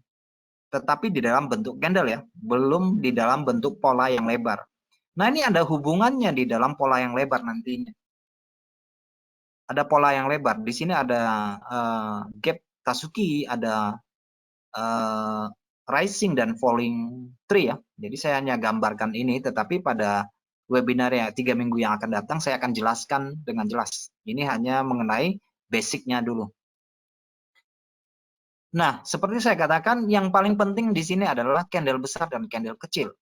Tetapi di dalam bentuk candle ya, belum di dalam bentuk pola yang lebar. Nah, ini ada hubungannya di dalam pola yang lebar nantinya. Ada pola yang lebar. Di sini ada gap Tasuki, ada rising dan falling tree ya. Jadi saya hanya gambarkan ini, tetapi pada webinar ya 3 minggu yang akan datang saya akan jelaskan dengan jelas. Ini hanya mengenai basicnya dulu. Nah, seperti saya katakan, yang paling penting di sini adalah candle besar dan candle kecil.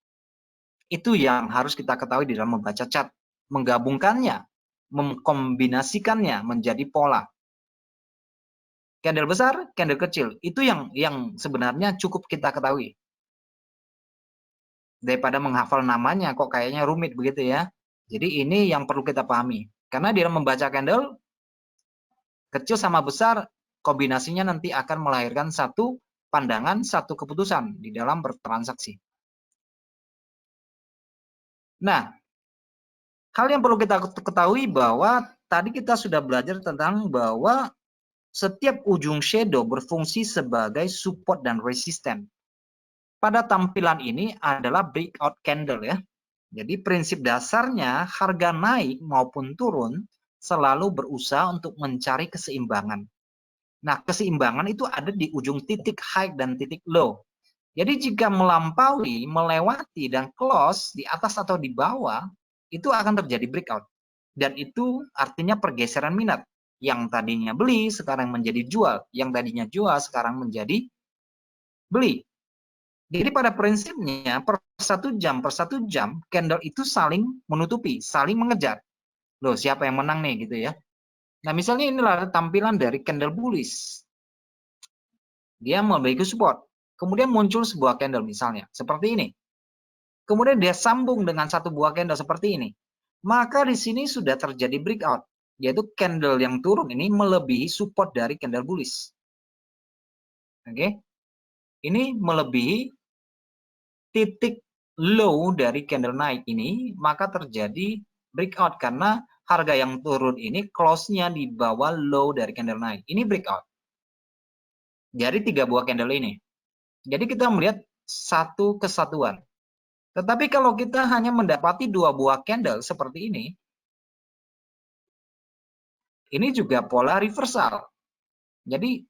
Itu yang harus kita ketahui di dalam membaca chart. Menggabungkannya, mengkombinasikannya menjadi pola. Candle besar, candle kecil. Itu yang sebenarnya cukup kita ketahui. Daripada menghafal namanya, kok kayaknya rumit begitu ya. Jadi ini yang perlu kita pahami. Karena di dalam membaca candle, kecil sama besar, kombinasinya nanti akan melahirkan satu pandangan, satu keputusan di dalam bertransaksi. Nah, hal yang perlu kita ketahui bahwa tadi kita sudah belajar tentang bahwa setiap ujung shadow berfungsi sebagai support dan resisten. Pada tampilan ini adalah breakout candle ya. Jadi prinsip dasarnya harga naik maupun turun selalu berusaha untuk mencari keseimbangan. Nah, keseimbangan itu ada di ujung titik high dan titik low. Jadi jika melampaui, melewati, dan close di atas atau di bawah, itu akan terjadi breakout. Dan itu artinya pergeseran minat. Yang tadinya beli, sekarang menjadi jual. Yang tadinya jual, sekarang menjadi beli. Jadi pada prinsipnya, per satu jam, candle itu saling menutupi, saling mengejar. Loh, siapa yang menang nih, gitu ya. Nah, misalnya inilah tampilan dari candle bullish. Dia memiliki support. Kemudian muncul sebuah candle misalnya, seperti ini. Kemudian dia sambung dengan satu buah candle seperti ini. Maka di sini sudah terjadi breakout, yaitu candle yang turun ini melebihi support dari candle bullish. Oke. Ini melebihi titik low dari candle naik ini, maka terjadi breakout karena harga yang turun ini close-nya di bawah low dari candle naik. Ini breakout. Dari 3 buah candle ini. Jadi kita melihat satu kesatuan. Tetapi kalau kita hanya mendapati 2 buah candle seperti ini juga pola reversal. Jadi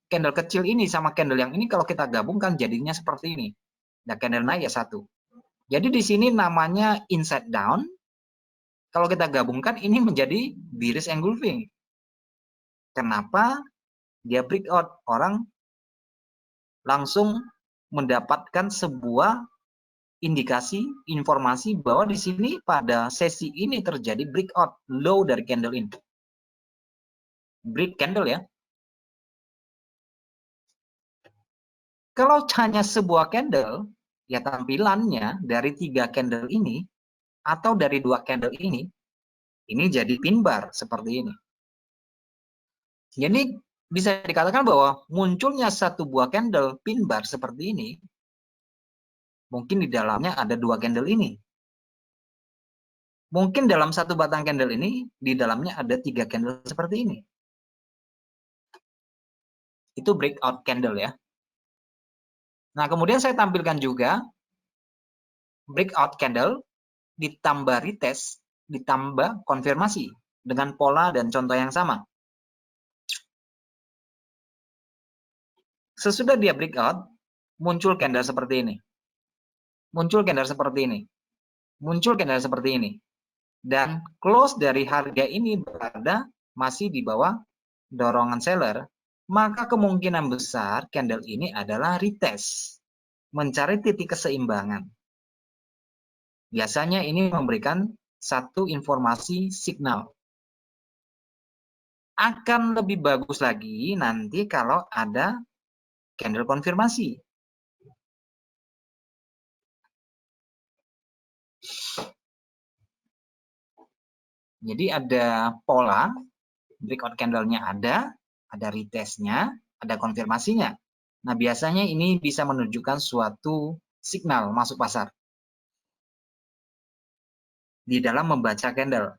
candle kecil ini sama candle yang ini kalau kita gabungkan jadinya seperti ini. Nah, candle naik ya satu. Jadi di sini namanya inside down. Kalau kita gabungkan ini menjadi bearish engulfing. Kenapa? Dia breakout. Orang langsung mendapatkan sebuah indikasi, informasi bahwa di sini pada sesi ini terjadi breakout low dari candle ini. Break candle ya. Kalau hanya sebuah candle, ya tampilannya dari 3 candle ini atau dari 2 candle ini jadi pin bar seperti ini. Jadi bisa dikatakan bahwa munculnya satu buah candle pin bar seperti ini, mungkin di dalamnya ada 2 candle ini. Mungkin dalam satu batang candle ini, di dalamnya ada 3 candle seperti ini. Itu breakout candle ya. Nah, kemudian saya tampilkan juga breakout candle ditambah retest, ditambah konfirmasi dengan pola dan contoh yang sama. Sesudah dia breakout, muncul candle seperti ini. Muncul candle seperti ini. Muncul candle seperti ini. Dan close dari harga ini berada masih di bawah dorongan seller, maka kemungkinan besar candle ini adalah retest, mencari titik keseimbangan. Biasanya ini memberikan satu informasi signal. Akan lebih bagus lagi nanti kalau ada candle konfirmasi. Jadi ada pola, breakout candle-nya ada retestnya, ada konfirmasinya. Nah, biasanya ini bisa menunjukkan suatu signal masuk pasar di dalam membaca candle.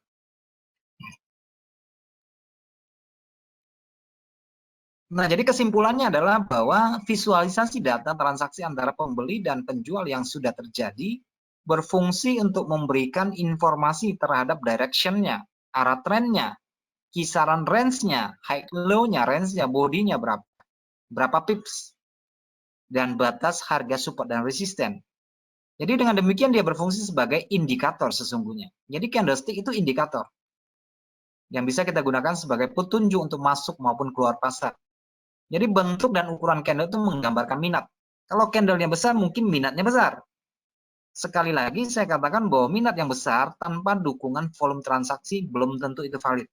Nah, jadi kesimpulannya adalah bahwa visualisasi data transaksi antara pembeli dan penjual yang sudah terjadi berfungsi untuk memberikan informasi terhadap direction-nya, arah trennya, kisaran range-nya, high low-nya, range-nya, body-nya berapa pips, dan batas harga support dan resisten. Jadi dengan demikian dia berfungsi sebagai indikator sesungguhnya. Jadi candlestick itu indikator yang bisa kita gunakan sebagai petunjuk untuk masuk maupun keluar pasar. Jadi bentuk dan ukuran candle itu menggambarkan minat. Kalau candlenya besar, mungkin minatnya besar. Sekali lagi saya katakan bahwa minat yang besar tanpa dukungan volume transaksi belum tentu itu valid.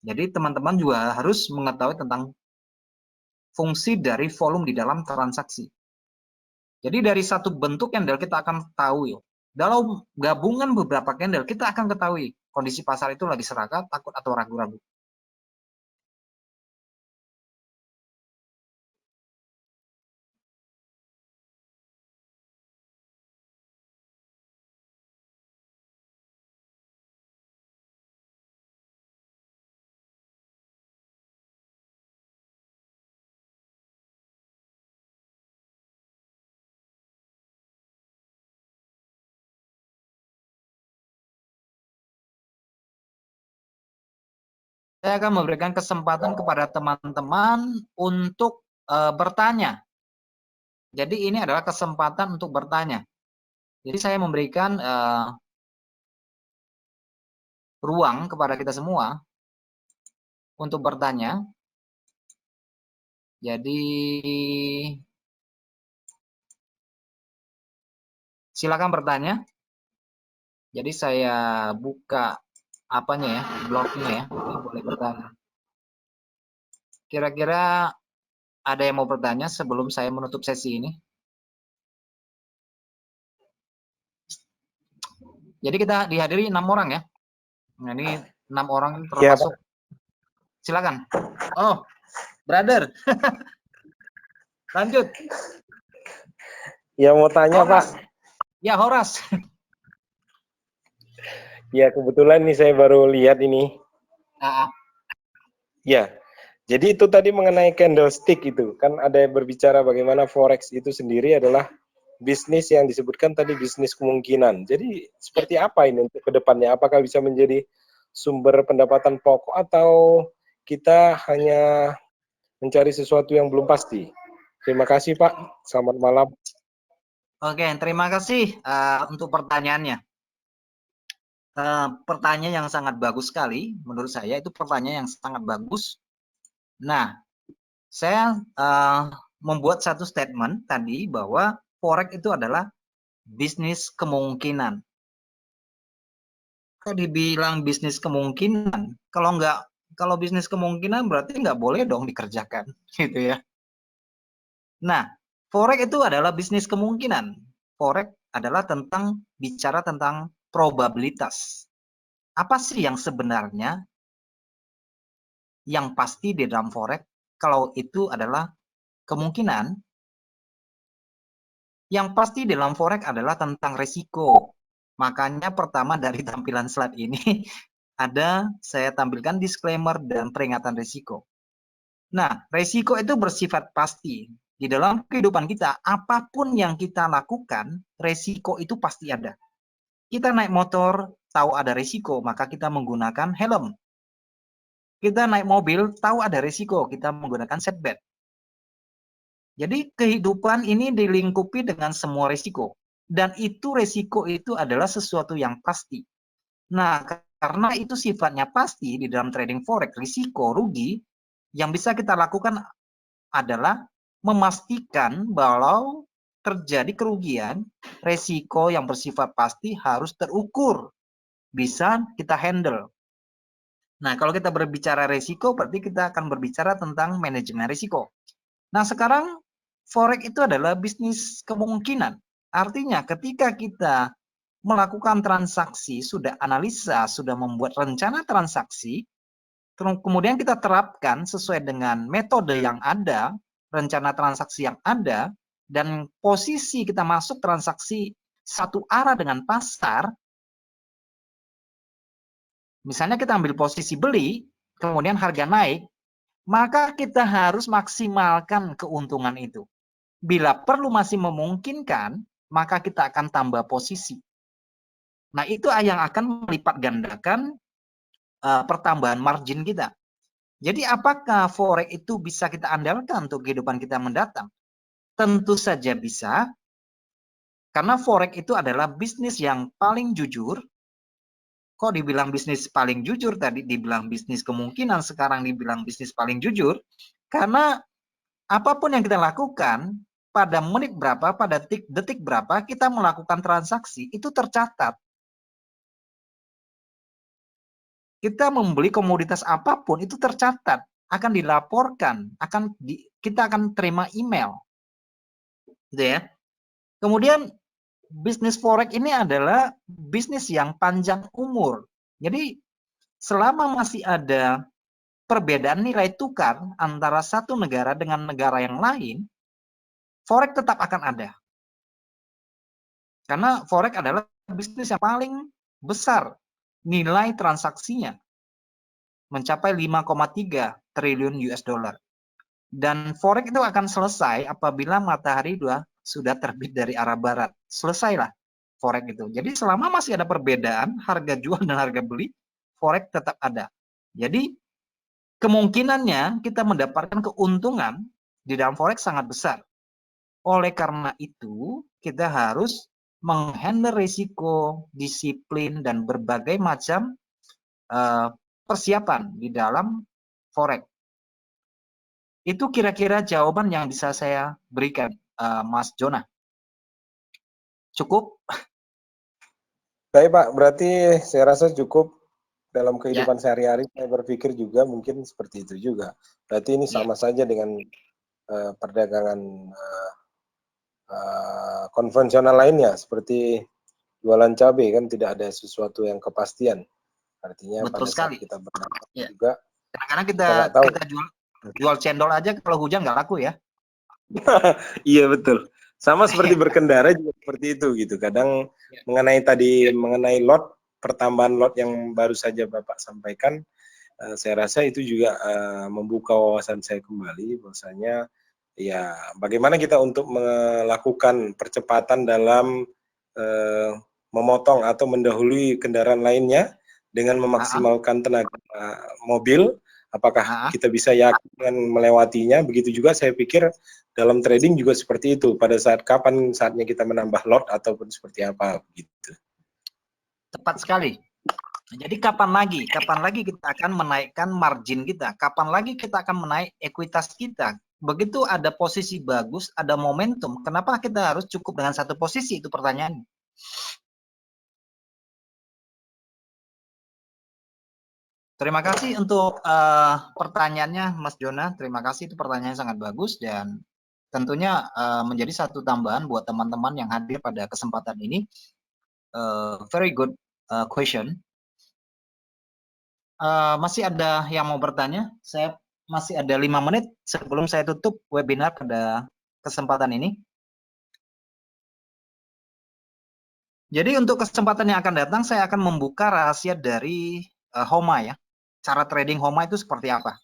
Jadi teman-teman juga harus mengetahui tentang fungsi dari volume di dalam transaksi. Jadi dari satu bentuk candle kita akan tahu ya. Dalam gabungan beberapa candle kita akan ketahui kondisi pasar itu lagi serakah, takut atau ragu-ragu. Saya akan memberikan kesempatan kepada teman-teman untuk bertanya. Jadi ini adalah kesempatan untuk bertanya. Jadi saya memberikan ruang kepada kita semua untuk bertanya. Jadi silakan bertanya. Jadi saya buka apanya ya, blognya ya. Ini boleh bertanya. Kira-kira ada yang mau bertanya sebelum saya menutup sesi ini? Jadi kita dihadiri 6 orang ya. Nah, ini 6 orang termasuk. Ya, silakan. Oh, brother. Lanjut.
Ya mau tanya
Horas.
Pak.
Ya Horas.
Ya, kebetulan nih saya baru lihat ini.
Ah,
Ya, jadi itu tadi mengenai candlestick itu. Kan ada yang berbicara bagaimana forex itu sendiri adalah bisnis yang disebutkan tadi bisnis kemungkinan. Jadi
ya.
seperti apa ini untuk kedepannya? Apakah bisa menjadi sumber pendapatan pokok atau kita hanya mencari sesuatu yang belum pasti? Terima kasih Pak. Selamat malam.
Oke, terima kasih untuk pertanyaannya. Pertanyaan yang sangat bagus sekali, menurut saya itu pertanyaan yang sangat bagus. Nah, saya membuat satu statement tadi bahwa forex itu adalah bisnis kemungkinan. Kok dibilang bisnis kemungkinan? Kalau bisnis kemungkinan berarti nggak boleh dong dikerjakan, gitu ya. Nah, forex itu adalah bisnis kemungkinan. Forex adalah bicara tentang probabilitas. Apa sih yang sebenarnya yang pasti di dalam forex? Kalau itu adalah kemungkinan, yang pasti di dalam forex adalah tentang resiko. Makanya pertama dari tampilan slide ini saya tampilkan disclaimer dan peringatan resiko. Nah, resiko itu bersifat pasti. Di dalam kehidupan kita, apapun yang kita lakukan, resiko itu pasti ada. Kita naik motor, tahu ada resiko, maka kita menggunakan helm. Kita naik mobil, tahu ada resiko, kita menggunakan seatbelt. Jadi kehidupan ini dilingkupi dengan semua resiko. Dan itu resiko itu adalah sesuatu yang pasti. Nah, karena itu sifatnya pasti di dalam trading forex, risiko, rugi, yang bisa kita lakukan adalah memastikan bahwa terjadi kerugian, resiko yang bersifat pasti harus terukur, bisa kita handle. Nah, kalau kita berbicara resiko, berarti kita akan berbicara tentang manajemen risiko. Nah, sekarang forex itu adalah bisnis kemungkinan. Artinya ketika kita melakukan transaksi, sudah analisa, sudah membuat rencana transaksi, kemudian kita terapkan sesuai dengan metode yang ada, rencana transaksi yang ada, dan posisi kita masuk transaksi satu arah dengan pasar, misalnya kita ambil posisi beli, kemudian harga naik, maka kita harus maksimalkan keuntungan itu. Bila perlu masih memungkinkan, maka kita akan tambah posisi. Nah, itu yang akan melipat gandakan pertambahan margin kita. Jadi apakah forex itu bisa kita andalkan untuk kehidupan kita mendatang? Tentu saja bisa, karena forex itu adalah bisnis yang paling jujur. Kok dibilang bisnis paling jujur tadi, dibilang bisnis kemungkinan, sekarang dibilang bisnis paling jujur, karena apapun yang kita lakukan, pada menit berapa, pada detik berapa, kita melakukan transaksi, itu tercatat. Kita membeli komoditas apapun, itu tercatat, akan dilaporkan, kita akan terima email. Gitu ya. Kemudian bisnis forex ini adalah bisnis yang panjang umur. Jadi selama masih ada perbedaan nilai tukar antara satu negara dengan negara yang lain, forex tetap akan ada. Karena forex adalah bisnis yang paling besar nilai transaksinya, mencapai 5,3 triliun US dollar. Dan forex itu akan selesai apabila matahari sudah terbit dari arah barat. Selesailah forex itu. Jadi selama masih ada perbedaan harga jual dan harga beli, forex tetap ada. Jadi kemungkinannya kita mendapatkan keuntungan di dalam forex sangat besar. Oleh karena itu, kita harus menghandle risiko, disiplin, dan berbagai macam persiapan di dalam forex. Itu kira-kira jawaban yang bisa saya berikan, Mas Jonah. Cukup?
Baik Pak, berarti saya rasa cukup dalam
Ya,
kehidupan sehari-hari. Saya berpikir juga mungkin seperti itu juga. Berarti ini
ya,
sama saja dengan perdagangan konvensional lainnya, seperti jualan cabai kan tidak ada sesuatu yang kepastian. Artinya
betul
pada saat
sekali.
kita berdagang
Ya.
juga
Kadang-kadang
kita nggak tahu.
kita jual cendol aja kalau hujan nggak laku ya.
Iya betul. Sama seperti berkendara juga seperti itu gitu. Kadang
Ya.
mengenai lot pertambahan lot yang baru saja Bapak sampaikan, saya rasa itu juga membuka wawasan saya kembali bahwasanya ya bagaimana kita untuk melakukan percepatan dalam memotong atau mendahului kendaraan lainnya dengan memaksimalkan tenaga mobil, apakah kita bisa yakin dengan melewatinya. Begitu juga saya pikir dalam trading juga seperti itu, pada saat kapan saatnya kita menambah lot ataupun seperti apa begitu.
Tepat sekali. Jadi kapan lagi kita akan menaikkan margin kita, kapan lagi kita akan menaik ekuitas kita. Begitu ada posisi bagus, ada momentum, kenapa kita harus cukup dengan satu posisi, itu pertanyaannya. Terima kasih untuk pertanyaannya Mas Jona, terima kasih, itu pertanyaannya sangat bagus dan tentunya menjadi satu tambahan buat teman-teman yang hadir pada kesempatan ini. Very good question. Masih ada yang mau bertanya? Saya masih ada 5 menit sebelum saya tutup webinar pada kesempatan ini. Jadi untuk kesempatan yang akan datang, saya akan membuka rahasia dari HOMA ya. Cara trading HOMA itu seperti apa?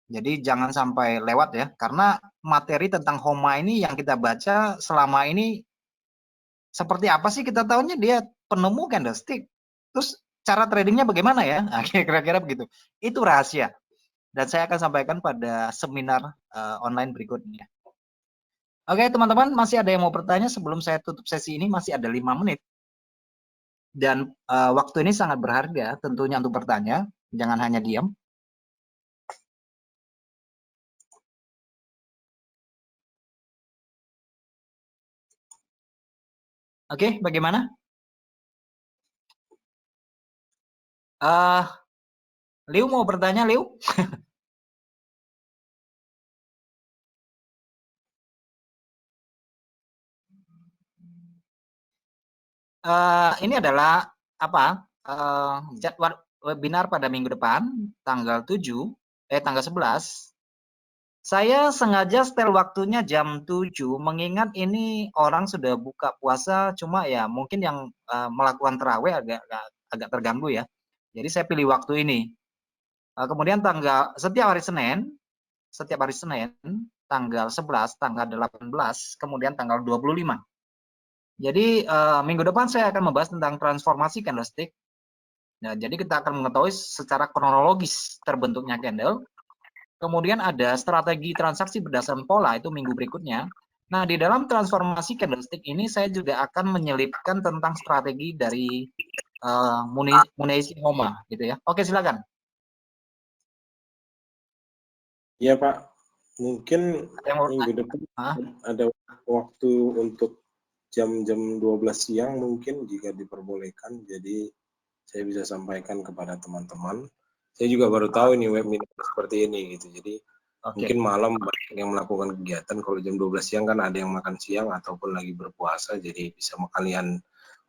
Jadi jangan sampai lewat ya, karena materi tentang HOMA ini yang kita baca selama ini seperti apa sih, kita tahunya dia penemu candlestick. Terus cara tradingnya bagaimana ya? Nah, kira-kira begitu. Itu rahasia. Dan saya akan sampaikan pada seminar online berikutnya. Oke teman-teman, masih ada yang mau bertanya sebelum saya tutup sesi ini? Masih ada 5 menit. Dan waktu ini sangat berharga tentunya untuk bertanya, jangan hanya diam. Oke, bagaimana? Liu mau bertanya, Liu? Ini adalah apa? Jadwal webinar pada minggu depan, tanggal 11. Saya sengaja setel waktunya jam 7, mengingat ini orang sudah buka puasa, cuma ya mungkin yang melakukan terawih agak terganggu ya. Jadi saya pilih waktu ini. Kemudian setiap hari Senin, tanggal 11, tanggal 18, kemudian tanggal 25. Jadi minggu depan saya akan membahas tentang transformasi candlestick. Nah, jadi kita akan mengetahui secara kronologis terbentuknya candle. Kemudian ada strategi transaksi berdasarkan pola, itu minggu berikutnya. Nah, di dalam transformasi candlestick ini saya juga akan menyelipkan tentang strategi dari Muneishi HOMA gitu ya. Oke, silakan.
Iya Pak, mungkin minggu depan ada waktu untuk jam-jam 12 siang mungkin jika diperbolehkan, jadi saya bisa sampaikan kepada teman-teman. Saya juga baru tahu ini webinar seperti ini gitu, jadi mungkin malam banyak yang melakukan kegiatan, kalau jam 12 siang kan ada yang makan siang ataupun lagi berpuasa, jadi bisa kalian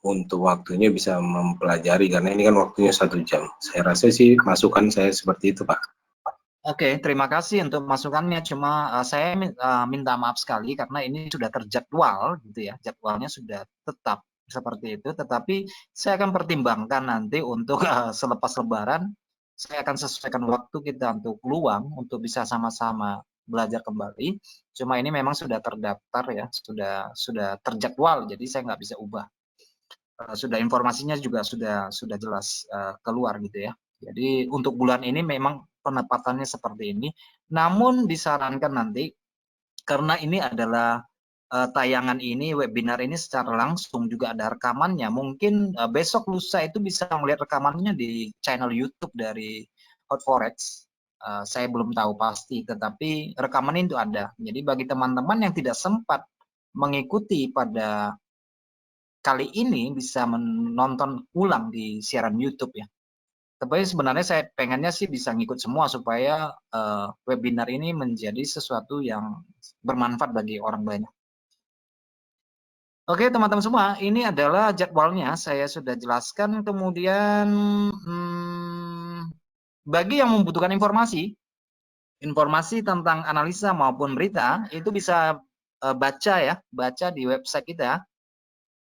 untuk waktunya bisa mempelajari, karena ini kan waktunya 1 jam. Saya rasa sih masukan saya seperti itu Pak.
Oke, terima kasih untuk masukannya. Cuma saya minta maaf sekali karena ini sudah terjadwal gitu ya. Jadwalnya sudah tetap seperti itu, tetapi saya akan pertimbangkan nanti untuk selepas Lebaran, saya akan sesuaikan waktu kita untuk luang untuk bisa sama-sama belajar kembali. Cuma ini memang sudah terdaftar ya, sudah terjadwal, jadi saya nggak bisa ubah. Sudah informasinya juga sudah jelas keluar gitu ya. Jadi untuk bulan ini memang penempatannya seperti ini. Namun disarankan nanti, karena ini adalah tayangan ini, webinar ini secara langsung juga ada rekamannya. Mungkin besok lusa itu bisa melihat rekamannya di channel YouTube dari Hot Forex. Saya belum tahu pasti, tetapi rekaman itu ada. Jadi bagi teman-teman yang tidak sempat mengikuti pada kali ini bisa menonton ulang di siaran YouTube ya. Tapi sebenarnya saya pengennya sih bisa ngikut semua supaya webinar ini menjadi sesuatu yang bermanfaat bagi orang banyak. Oke teman-teman semua, ini adalah jadwalnya saya sudah jelaskan. Kemudian bagi yang membutuhkan informasi tentang analisa maupun berita, itu bisa baca di website kita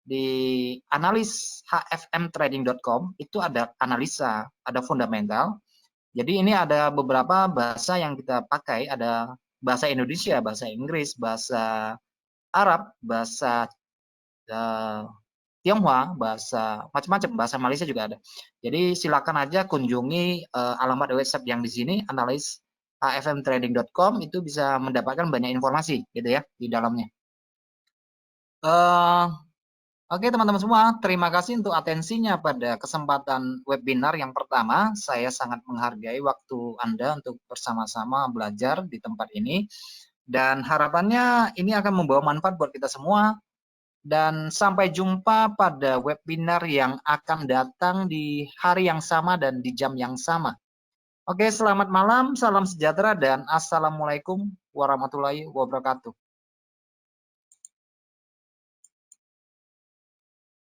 di analis hfmtrading.com itu ada analisa, ada fundamental. Jadi ini ada beberapa bahasa yang kita pakai, ada bahasa Indonesia, bahasa Inggris, bahasa Arab, bahasa Tionghoa, bahasa macam-macam, bahasa Malaysia juga ada. Jadi silakan aja kunjungi alamat website yang di sini, analis hfmtrading.com, itu bisa mendapatkan banyak informasi gitu ya di dalamnya. Oke teman-teman semua, terima kasih untuk atensinya pada kesempatan webinar yang pertama. Saya sangat menghargai waktu Anda untuk bersama-sama belajar di tempat ini. Dan harapannya ini akan membawa manfaat buat kita semua. Dan sampai jumpa pada webinar yang akan datang di hari yang sama dan di jam yang sama. Oke, selamat malam, salam sejahtera, dan assalamualaikum warahmatullahi wabarakatuh.